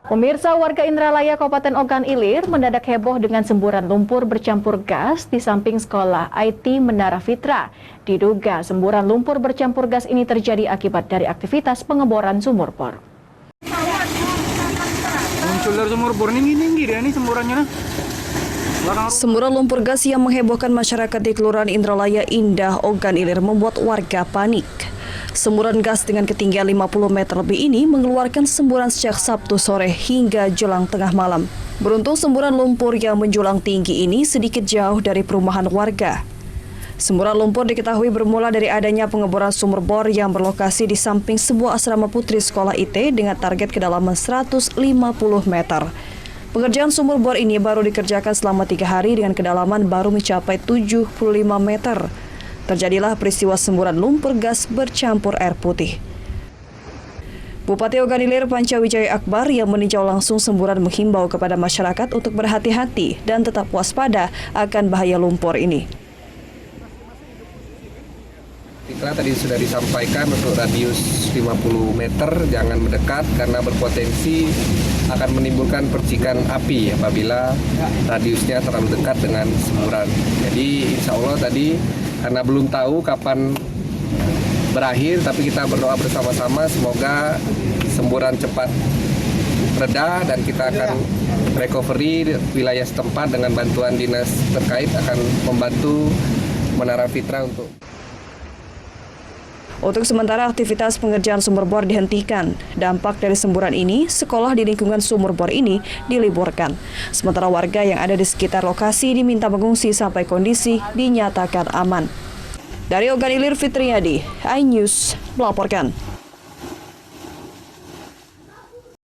Pemirsa, warga Indralaya Kabupaten Ogan Ilir mendadak heboh dengan semburan lumpur bercampur gas di samping sekolah IT Menara Fitra. Diduga semburan lumpur bercampur gas ini terjadi akibat dari aktivitas pengeboran sumur bor. Muncul dari sumur bor ini nih semburannya. Semburan lumpur gas yang menghebohkan masyarakat di Kelurahan Indralaya Indah, Ogan Ilir membuat warga panik. Semburan gas dengan ketinggian 50 meter lebih ini mengeluarkan semburan sejak Sabtu sore hingga jelang tengah malam. Beruntung semburan lumpur yang menjulang tinggi ini sedikit jauh dari perumahan warga. Semburan lumpur diketahui bermula dari adanya pengeboran sumur bor yang berlokasi di samping sebuah asrama putri sekolah IT dengan target kedalaman 150 meter. Pengerjaan sumur bor ini baru dikerjakan selama 3 hari dengan kedalaman baru mencapai 75 meter. Terjadilah peristiwa semburan lumpur gas bercampur air putih. Bupati Ogan Ilir Pancawijaya Akbar yang meninjau langsung semburan menghimbau kepada masyarakat untuk berhati-hati dan tetap waspada akan bahaya lumpur ini. Tadi sudah disampaikan untuk radius 50 meter jangan mendekat karena berpotensi akan menimbulkan percikan api apabila radiusnya terlalu dekat dengan semburan. Jadi insya Allah tadi karena belum tahu kapan berakhir, tapi kita berdoa bersama-sama semoga semburan cepat reda dan kita akan recovery wilayah setempat dengan bantuan dinas terkait akan membantu Menara Fitra Untuk sementara aktivitas pengerjaan sumur bor dihentikan. Dampak dari semburan ini, sekolah di lingkungan sumur bor ini diliburkan. Sementara warga yang ada di sekitar lokasi diminta mengungsi sampai kondisi dinyatakan aman. Dari Ogan Ilir, Fitriadi, iNews melaporkan.